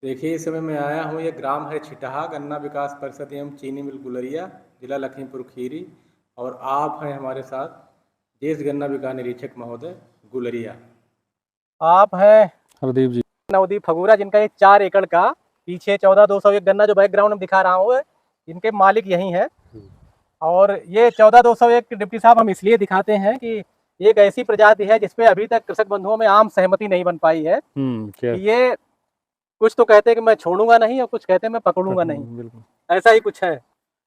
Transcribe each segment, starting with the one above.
देखिए, इस समय मैं आया हूँ, ये ग्राम है छिटहा, गन्ना विकास परिषद एवं चीनी मिल गुलरिया, जिला लखीमपुर खीरी। और आप हैं हमारे साथ देश गन्ना विकास निरीक्षक महोदय गुलरिया। आप हैं हरदीप जी। नवदीप फगूरा, जिनका ये 4 एकड़ का पीछे 14,201 गन्ना जो बैकग्राउंड में दिखा रहा हूँ, इनके मालिक यही हैं। और ये 14,201 डिप्टी साहब हम इसलिए दिखाते हैं कि एक ऐसी प्रजाति है जिसपे अभी तक कृषक बंधुओं में आम सहमति नहीं बन पाई है। क्या? कि ये कुछ तो कहते हैं कि मैं छोड़ूंगा नहीं और कुछ कहते हैं मैं पकड़ूंगा नहीं, बिल्कुल ऐसा ही कुछ है।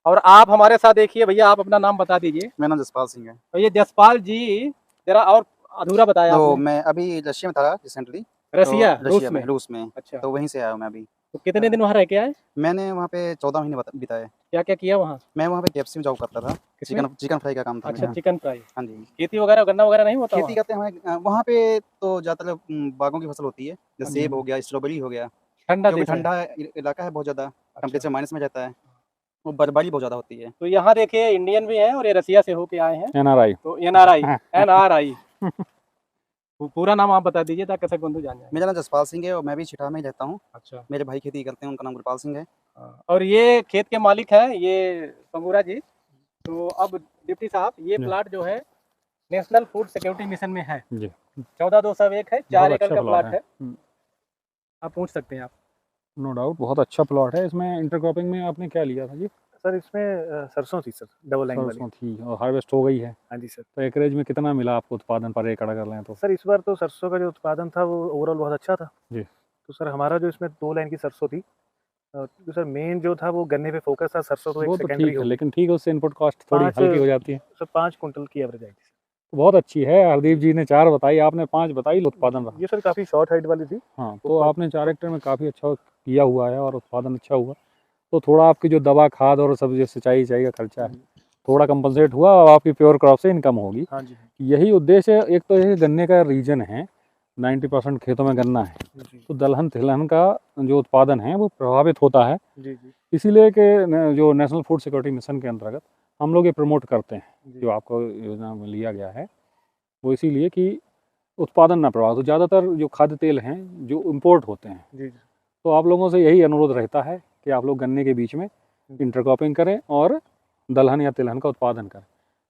और आप हमारे साथ देखिए भैया, आप अपना नाम बता दीजिए। मेरा नाम जसपाल सिंह है। तो ये जसपाल जी जरा और अधूरा बताया तो आपने। मैं अभी रशिया में था रिसेंटली। रसिया, तो रूस में। रूस में। अच्छा, तो वहीं से आया हूँ मैं अभी। तो कितने दिन वहाँ रह के आए? मैंने वहाँ पे 14 महीने बिताए। क्या क्या किया वहाँ? मैं वहाँ पे KFC में जॉब करता था। किसमें? चिकन फ्राई का काम था अच्छा, मेरा। Chicken fry. हाँ जी। खेती वगैरह गन्ना वगैरह नहीं होता खेती करते हैं वहाँ पे, तो ज़्यादातर बागों की फसल होती है, जैसे सेब हो गया, स्ट्रॉबेरी हो गया। ठंडा क्योंकि देश है। ठंडा इलाका है बहुत ज़्यादा, टेम्परेचर माइनस में जाता है, वो बर्फबारी बहुत ज़्यादा होती है। तो यहाँ देखिए इंडियन भी हैं और ये रसिया से होके आए हैं। NRI। तो NRI पूरा नाम आप बता दीजिए ताकि कृषक बंधु जान जाए। मेरा नाम जसपाल सिंह है और मैं भी छिटहा में ही रहता हूँ। अच्छा। मेरे भाई खेती करते हैं, उनका नाम गुरपाल सिंह है। और ये खेत के मालिक है ये पंगूरा जी। तो अब डिप्टी साहब, ये प्लाट जो है नेशनल फूड सिक्योरिटी मिशन में है जी। 14,201 है, 4 एकड़ का प्लाट है। आप पूछ सकते हैं आप। नो डाउट, बहुत अच्छा प्लॉट है। इसमें इंटरक्रॉपिंग में आपने क्या लिया था जी? सर इसमें सरसों थी सर, डबल लाइन वाली। सरसों थी और हार्वेस्ट हो गई है। हाँ जी सर। तो एकरेज में कितना मिला आपको उत्पादन पर एकड़ अगर लें तो? सर इस बार तो सरसों का जो उत्पादन था वो ओवरऑल बहुत अच्छा था जी। तो सर हमारा जो इसमें 2 लाइन की सरसों थी, तो सर मेन जो था वो गन्ने पे फोकस था। सरसों तो एक वो तो सेकेंडरी ठीक है, हो, लेकिन ठीक है, उससे इनपुट कॉस्ट थोड़ी पाँच- हल्की हो जाती है। सर 5 कुंटल की एवरेज आई थी। तो बहुत अच्छी है। हरदीप जी ने 4 बताई, आपने 5 बताई, उत्पादन रहा। ये सर काफ़ी शॉर्ट हाइट वाली थी। हाँ, तो आपने 4 हेक्टेयर में काफ़ी अच्छा किया हुआ है और उत्पादन अच्छा हुआ। तो थोड़ा आपकी जो दवा खाद और सब जो सिंचाई का खर्चा है थोड़ा कंपनसेट हुआ और आपकी प्योर क्रॉप से इनकम होगी। हाँ जी। यही उद्देश्य है। एक तो ये गन्ने का रीजन है, 90% खेतों में गन्ना है, तो दलहन तिलहन का जो उत्पादन है वो प्रभावित होता है। जी जी। इसीलिए कि जो नेशनल फूड सिक्योरिटी मिशन के अंतर्गत हम लोग ये प्रमोट करते हैं, जो आपको योजना में लिया गया है वो इसीलिए कि उत्पादन ना प्रभावित हो। ज़्यादातर जो खाद्य तेल हैं जो इम्पोर्ट होते हैं, जी जी। तो आप लोगों से यही अनुरोध रहता है कि आप लोग गन्ने के बीच में इंटरक्रॉपिंग करें और दलहन या तिलहन का उत्पादन करें,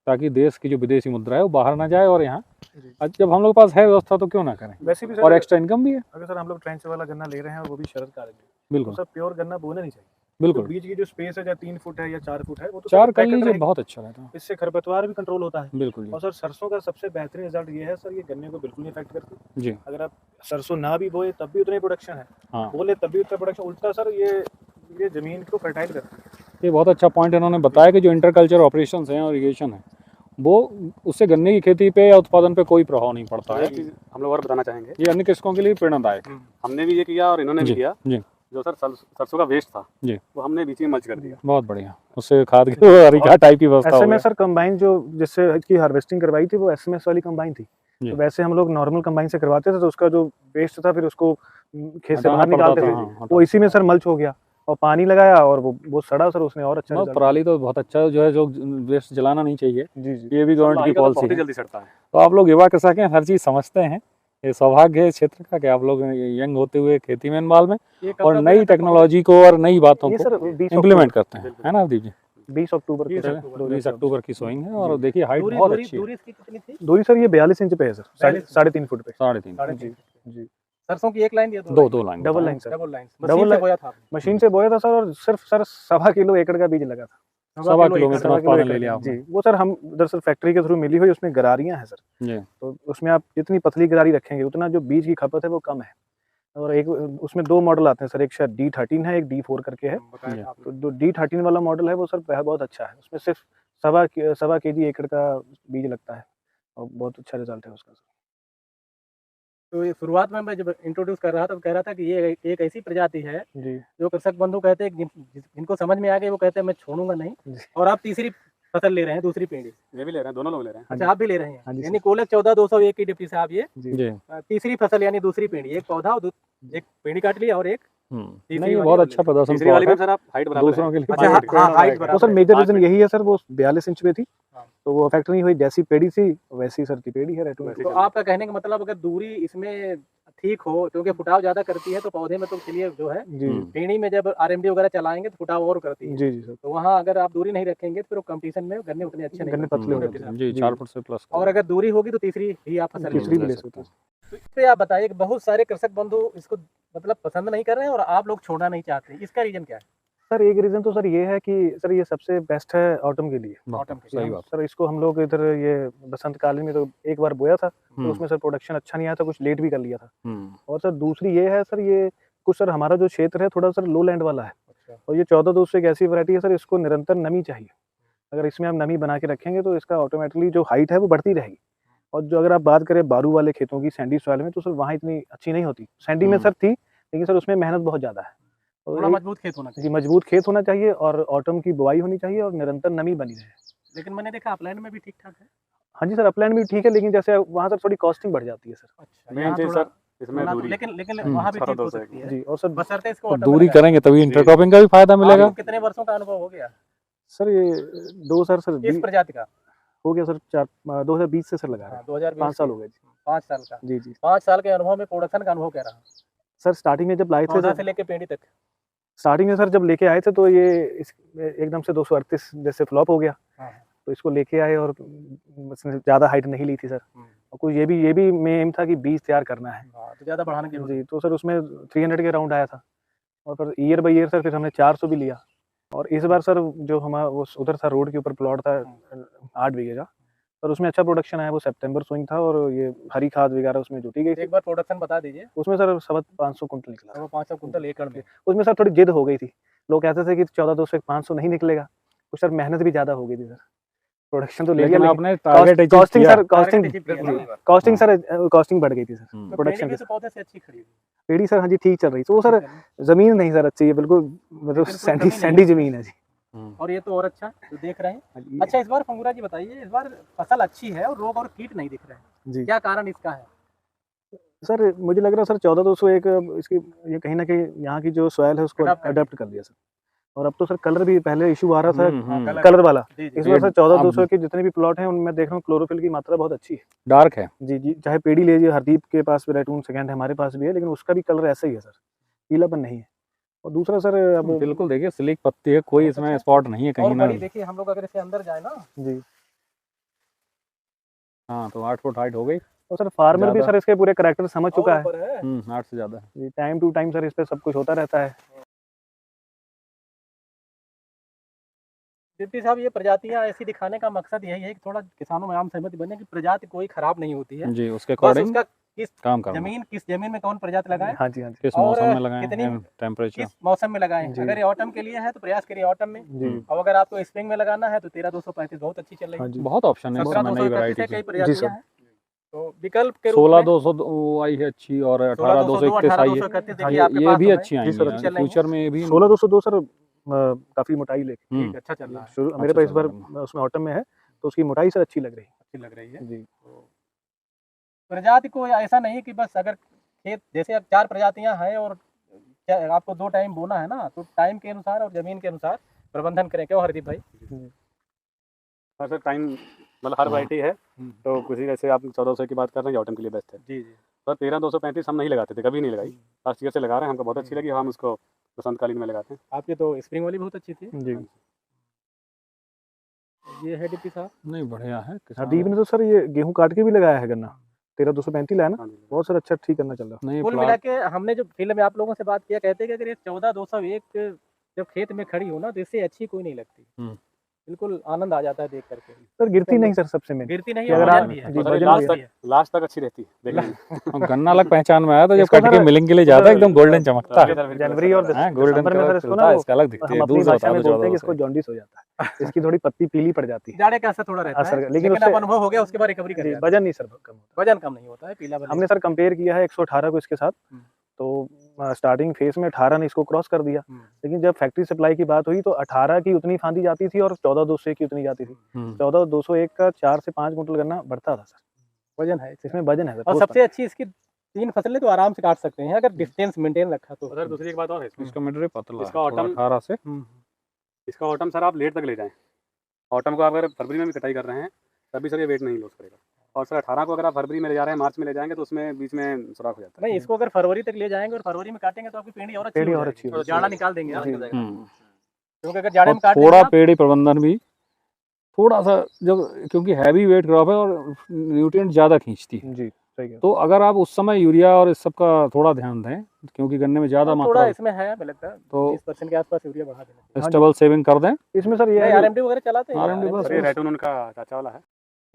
ताकि देश की जो विदेशी मुद्रा है वो बाहर ना जाए। और यहाँ जब हम लोग के पास है व्यवस्था तो क्यों ना करें। वैसे भी सर, और एक्स्ट्रा इनकम भी है। अगर सर हम लोग ट्रेंच वाला गन्ना ले रहे हैं और वो भी शरद कार्य है, बिल्कुल तो सर प्योर गन्ना बोना नहीं चाहिए। बिल्कुल। तो बीच की जो स्पेस है, या 3 फुट है या 4 फुट है, वो तो 4 कर लीजिए, बहुत अच्छा रहता है। इससे खरपतवार भी कंट्रोल होता है। बिल्कुल जी। और सर सरसों का सबसे बेहतरीन रिजल्ट ये है सर, ये गन्ने को बिल्कुल नहीं इफेक्ट करती जी। अगर आप सरसों ना भी बोए तब भी उतना ही प्रोडक्शन है, हाँ। बोले तब भी उतना प्रोडक्शन। उल्टा सर ये जमीन को फर्टाइल करती है। ये बहुत अच्छा पॉइंट इन्होंने बताया कि जो इंटरकल्चर ऑपरेशंस हैं और इरिगेशन है वो उससे गन्ने की खेती पे या उत्पादन पे कोई प्रभाव नहीं पड़ता है। हम लोग और बताना चाहेंगे, ये अन्य कृषकों के लिए प्रेरणादायक है। हमने भी ये किया और इन्होंने भी किया। जी। जो सर सरसों का वेस्ट था जी, वो हमने बीच में मर्ज कर दिया। बहुत बढ़िया। उससे खाद की हरिका टाइप की व्यवस्था हो ऐसे में गई। सर कंबाइन जो जिससे इसकी हार्वेस्टिंग करवाई थी वो SMS वाली कंबाइन थी। जी। तो वैसे हम लोग नॉर्मल कंबाइन से करवाते थे, तो उसका जो वेस्ट था फिर उसको खेत से हटाना बाहर पड़ता निकालते था, थे। हाँ, हटाना वो इसी में सर मल्च हो गया और पानी लगाया और वो सड़ा सर, उसने और अच्छा बहुत रिजल्ट। पराली तो बहुत अच्छा जो है, जो वेस्ट जलाना नहीं चाहिए। जी जी। ये भी गवर्नमेंट की बहुत पॉलिसी ही है। जल्दी सड़ता है। तो आप लोग युवा कृषक हैं, हर चीज़ समझते हैं। ये सौभाग्य है इस क्षेत्र का कि आप लोग यंग होते हुए खेती में इन्वॉल्व में और नई टेक्नोलॉजी को और नई बातों ये सर को 20 इम्प्लीमेंट करते हैं, है ना हरदीप जी? 20 अक्टूबर को 20 अक्टूबर की सोइंग है और देखिए हाइट बहुत अच्छी है। दूरी इसकी कितनी थी? दूरी सर ये 42 इंच पे है सर, 3.5 फुट पे। 3.5। जी जी। सरसों की एक लाइन या दो line double line sir, double line double machine से लाइन। बोया था आपने? मशीन से बोया था सर, और सिर्फ सर 1.25 किलो एकड़ का बीज लगा था। 1.25 किलो में सवा उत्पादन किलो ले लिया जी। आपने। वो सर हम दरअसल फैक्ट्री के थ्रू मिली हुई उसमें गरारियां हैं सर, जी। तो उसमें आप जितनी पतली गरारी रखेंगे उतना जो बीज की खपत है वो कम है। और एक उसमें 2 मॉडल आते हैं सर, एक शायद D13 है, एक D4 करके है। तो जो D13 वाला मॉडल है वो सर बहुत अच्छा है, उसमें सिर्फ सवा केजी एकड़ का बीज लगता है और बहुत अच्छा रिजल्ट है उसका सर। तो ये शुरुआत में मैं जब इंट्रोड्यूस कर रहा था तो कह रहा था कि ये एक ऐसी प्रजाति है जी। जो कृषक बंधु कहते हैं जिनको समझ में आ गई वो कहते हैं मैं छोड़ूंगा नहीं। जी। और आप तीसरी फसल ले रहे हैं, दूसरी पेड़ी। ये भी ले रहे हैं, दोनों लोग ले रहे हैं। अच्छा, आप भी ले रहे हाँ हैं, जी यानी कोलक 14,201 की डिप्टी साहब ये जी। तीसरी फसल यानी दूसरी पेड़ी, एक पौधा और एक पेड़ी काट लिया और एक नहीं, बहुत अच्छा प्रदर्शन तीसरी वाली प्लॉट में है सर आप हाइट बराबर दूसरों के लिए। अच्छा, हाँ, हाइट वो सर मेजर रीजन यही है सर, वो 42 इंच पे थी तो वो अफेक्ट नहीं हुई। जैसी पेड़ी थी वैसी सर की पेड़ी है रेटू। तो आपका कहने का मतलब अगर दूरी इसमें ठीक हो, क्योंकि फुटाव ज्यादा करती है तो पौधे में तो चलिए जो है जी पीढ़ी में जब आरएमडी वगैरह चलाएंगे तो फुटाव और करती है। जी जी सर, तो वहाँ अगर आप दूरी नहीं रखेंगे तो फिर कंपटीशन में गन्ने उतने अच्छे नहीं गन्ने बनते। पतले हो डेप्टी जाते साहब। जी जी। 4 फुट से प्लस और अगर दूरी होगी तो तीसरी भी आप फसल तीसरी भी ले ले सकते सकते हैं। हैं। तो इस पे आप बताइए कि बहुत सारे कृषक बंधु इसको मतलब पसंद नहीं कर रहे हैं और आप लोग छोड़ना नहीं चाहते, इसका रीजन क्या है? सर एक रीज़न तो सर ये है कि सर ये सबसे बेस्ट है ऑटम के लिए। ऑटम के सही बात। सर इसको हम लोग इधर ये बसंत कालीन में तो एक बार बोया था, तो उसमें सर प्रोडक्शन अच्छा नहीं आया था, कुछ लेट भी कर लिया था। और सर दूसरी ये है सर, ये कुछ सर हमारा जो क्षेत्र है थोड़ा सर लो लैंड वाला है, अच्छा। और ये 14-200 एक ऐसी वैरायटी है सर, इसको निरंतर नमी चाहिए। अगर इसमें हम नमी बना के रखेंगे तो इसका ऑटोमेटिकली जो हाइट है वो बढ़ती रहेगी। और जो अगर आप बात करें बारू वाले खेतों की, सैंडी सॉइल में, तो सर वहाँ इतनी अच्छी नहीं होती। सैंडी में सर थी, लेकिन सर उसमें मेहनत बहुत ज़्यादा है। और थोड़ा एक- मजबूत खेत होना जी चाहिए। मजबूत खेत होना चाहिए और ऑटम की बुआई होनी चाहिए और निरंतर नमी बनी रहे। लेकिन मैंने देखा अपलैंड में भी ठीक ठाक है। हाँ जी सर, अपलैंड भी ठीक है, लेकिन जैसे वहाँ सर थोड़ी कॉस्टिंग बढ़ जाती है सर। अच्छा, मेन यहाँ चीज थोड़ा सर इसमें थोड़ा- दूरी। लेकिन वहाँ भी ठीक हो 1800 सकती है। जी और सर बशर्ते इसको तो ऑटो में दूरी लगाएं। करेंगे तभी इंटरक्रॉपिंग का भी फायदा मिलेगा। आपको कितने वर्षों का अनुभव हो गया सर ये दो सर सर इस प्रजाति का? हो गया सर 2020 से सर लगा रहे हैं। 2020 5 साल हो गए जी। 5 साल का। जी जी 5 साल के अनुभव में प्रोडक्शन का अनुभव क्या रहा? सर स्टार्टिंग में जब लाए थे पौधा सर, से लेके पेड़ी तक। स्टार्टिंग में सर जब लेके आए थे तो ये एकदम से 238 जैसे फ्लॉप हो गया। हाँ। तो इसको लेके आए और उसने ज़्यादा हाइट नहीं ली थी सर। और कुछ ये भी मेन था कि बीज तैयार करना है। हाँ, तो ज़्यादा बढ़ाने की जरूरत जी तो सर उसमें 300 के राउंड आया था, और फिर ईयर बाई ईयर सर फिर हमने 400 भी लिया। और इस बार सर जो हमारा वो उधर था रोड के ऊपर प्लॉट था 8 बीघे का, और उसमें अच्छा प्रोडक्शन आया। वो सितंबर सोइंग था और ये हरी खाद वगैरह उसमें जुटी गई है। थी। एक बार प्रोडक्शन बता दीजिए। उसमें सर 500 कुंटल निकला। वो 500 कुंटल एकड़ में। उसमें सर थोड़ी जिद हो गई थी, लोग कहते थे कि 14-200 500 नहीं निकलेगा। कुछ सर मेहनत भी ज़्यादा हो गई थी सर, प्रोडक्शन तो ले लिया लेकिन लेकिन आपने टारगेट अचीव कॉस्टिंग किया। सर कॉस्टिंग Target achieve किया ना। कॉस्टिंग सर कॉस्टिंग बढ़ गई थी सर तो प्रोडक्शन पेड़ी के भी तो पौधे से अच्छी खड़ी हुई। पेड़ी सर हाँ जी ठीक चल रही। तो वो सर जमीन नहीं सर अच्छी है बिल्कुल, मतलब बिल्कुल सैंडी जमीन नहीं सैंडी है। जमीन है जी। और ये तो और अच्छा जो देख रहे हैं। हाँ जी। अच्छा, इस बार फंगुरा जी बताइए, इस बार फसल अच्छी है और रोग और कीट नहीं दिख रहे हैं, जी क्या कारण इसका है? सर मुझे लग रहा है सर 14-201 इसकी ये कहीं ना कहीं यहाँ की जो सॉइल है उसको Adapt कर अडेप्ट कर लिया सर। और अब तो सर कलर भी, पहले इशू आ रहा था कलर- कलर वाला, जी, जी। इस बार सर ये 14-200 के जितने भी प्लॉट हैं उनमें देख रहा हूँ क्लोरोफिल की मात्रा बहुत अच्छी है। डार्क है। जी जी, चाहे पेड़ी लीजिए, हरदीप के पास भी रेटून सेकंड है, हमारे पास भी है, लेकिन उसका भी कलर ऐसा ही है सर, पीलापन नहीं है। और दूसरा सर अब बिल्कुल देखिए स्लिक पत्ती है, कोई बहुत इसमें अच्छा। स्पॉट नहीं है और कहीं ना। बड़ी देखिए, हम लोग अगर इसे अंदर जाए ना, जी हाँ तो 8 फुट हाइट हो गई। और सर फार्मर भी ज़्यादा। सर इसके पूरे करैक्टर समझ चुका और है। ऊपर है। 8 से ज्यादा है। जी टाइम टू टाइम सर इस पे सब कुछ होता रहता है। डिप्टी साहब, ये प्रजातियां ऐसी दिखाने का मकसद यही है कि थोड़ा किसानों में आम सहमति बने कि प्रजाति कोई खराब नहीं होती है, जी उसके बस अकॉर्डिंग उसका किस काम करना। किस जमीन में कौन प्रजाति लगाए, हाँ जी हाँ जी किस और मौसम में लगाएं, कितनी- टेम्परेचर। किस मौसम में लगाएं। जी। अगर ये ऑटम के लिए है तो प्रयास करिए ऑटम में, जी और अगर आपको स्प्रिंग में लगाना है तो 13235 बहुत अच्छी चल रही हाँ है। जी बहुत ऑप्शन है इस समय, नई 17-231 वैरायटी है, की। कई जी प्रजातियां सर। हैं। तो विकल्प के रूप में 16-202 आई है अच्छी, और 18-231 आई है। 18-231 हाँ, देखिए आपके ये पास भी तो है। अच्छी जी आई सर, हैं, चल रही हैं। फ्यूचर में भी 16-202 सर काफी मोटाई लेके हम्म, ठीक, अच्छा चल रहा है, शुरू मेरे अच्छा पास इस चल बार रहा है। उसमें ऑटम में है, तो उसकी मोटाई सर अच्छी लग रही अच्छी लग रही है। है। जी तो प्रजाति को ऐसा नहीं कि बस अगर खेत जैसे अब 4 प्रजातियां हैं और आपको 2 टाइम बोना है ना, तो टाइम के अनुसार और जमीन के अनुसार प्रबंधन करें। क्यों हरदीप भाई? हाँ सर, टाइम मतलब हर वैरायटी है, तो किसी जैसे आप 1400 की बात कर रहे हैं, ऑटम के लिए बेस्ट है। जी जी। पर 13-235 हम नहीं लगाते थे, कभी नहीं लगाई। लास्ट ईयर से लगा रहे हैं, हमको बहुत अच्छी लगी, हम उसको बसंतकालीन में लगाते हैं। आपकी तो स्प्रिंग वाली बहुत अच्छी थी। जी ये है डिप्टी साहब। नहीं बढ़िया है। हरदीप ने तो सर ये गेहूं काट के भी लगाया है गन्ना, 13-235 लाया ना, हाँ जी। बहुत सर अच्छा ठीक करना चल रहा नहीं कुल मिला के हमने जो फील्ड में आप लोगों से बात किया, कहते हैं कि अगर ये 14-201 जब खेत में खड़ी हो ना, तो इससे अच्छी कोई नहीं लगती। बिल्कुल आनंद आ जाता है देख करके। सर। गिरती नहीं सर, सबसे मेन गिरती नहीं कि है, अगर वजन आप भी है। जी और सर, वजन लास्ट भी है। तक लास्ट तक अच्छी रहती है देखने में। और गन्ना अलग पहचान में आया था जब इसको कट के सर- मिलिंग के लिए जाता है, एकदम गोल्डन चमकता है। जनवरी और हाँ, गोल्डन दिसंबर में कलर सर इसको चलता ना है, वो इसका अलग दिखती हम है, अपनी दूर से भाषा बता में दो बोलते हैं कि 1400 इसको जॉन्डिस हो जाता है, इसकी थोड़ी पत्ती पीली पड़ जाती है। जाड़े का असर थोड़ा रहता असर है, लेकिन लेकिन अब उससे- अनुभव हो गया, उसके बाद रिकवरी कर जी जाता है। वजन नहीं सर कम होता। वजन कम नहीं होता है, पीला हमने सर कंपेयर किया है 118 को इसके साथ, तो स्टार्टिंग फेज में 18 ने इसको क्रॉस कर दिया, लेकिन जब फैक्ट्री सप्लाई की बात हुई तो 18 की उतनी फांदी जाती थी और 14-201 की उतनी जाती थी। 14-201 का 4 से 5 कुंटल गन्ना बढ़ता था सर, वजन है इसमें वजन है सर। और ठोस सबसे अच्छी इसकी 3 फसलें तो आराम से काट सकते हैं अगर डिस्टेंस मेंटेन रखा तो। सर दूसरी एक बात और है इसमें, इसका मिड पतला इसका है, ऑटम- थोड़ा 18 से। इसका ऑटम सर आप लेट तक ले जाएं। ऑटम को आप अगर फरवरी में भी कटाई कर रहे हैं तभी सर ये वेट नहीं लॉस करेगा। और सर 18 को अगर आप फरवरी में ले जा रहे हैं, मार्च में ले जाएंगे तो उसमें बीच में सुराख हो जाता है। नहीं, इसको अगर फरवरी तक ले जाएंगे और फरवरी में काटेंगे तो आपकी पेड़ी और अच्छी पेड़ी हो और जाएगी। अच्छी हो तो जाड़ा निकाल देंगे आप। हम्म। क्योंकि अगर जाड़े और में काट थोड़ा देंगे आप, पेड़ी प्रबंधन भी थोड़ा सा, जब क्योंकि हैवी वेट क्रॉप है और न्यूट्रिएंट ज़्यादा खींचती है, जी सही है। तो अगर आप उस समय यूरिया और इस सब का थोड़ा ध्यान दें, क्योंकि गन्ने में ज़्यादा थोड़ा मात्रा इसमें है, हमें लगता है तो 20% के आसपास यूरिया बढ़ा देना स्टेबल सेविंग कर दें। इसमें सर ये चाहिए। है आरएमडी वगैरह चलाते हैं। RMD बस और ये रेटून उनका चाचा वाला है।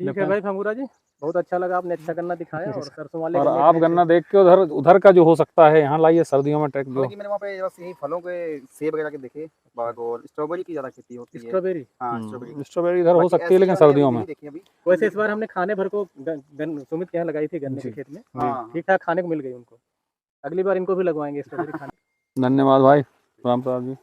ठीक है भाई फंगूरा जी, बहुत अच्छा लगा, आपने अच्छा गन्ना दिखाया। और सरसों वाले और गन्ने आप के गन्ना देख के उधर उधर का जो हो सकता है यहाँ लाइए, सर्दियों में ट्रैक जो हालांकि मैंने वहाँ पे बस यही फलों के सेब वगैरह के देखे बाग, और स्ट्रॉबेरी की ज़्यादा खेती होती है। स्ट्रॉबेरी। हाँ स्ट्रॉबेरी स्ट्रॉबेरी इधर हो बाकी सकती है, लेकिन ऐसी वाली सर्दियों अभी में। नहीं देखी अभी। वैसे इस बार हमने खाने भर को सुमित के यहाँ लगाई थी गन्ने के खेत में, हाँ ठीक ठाक खाने को मिल गई उनको। अगली बार इनको भी लगवाएंगे स्ट्रॉबेरी खाने। धन्यवाद भाई राम प्रसाद जी।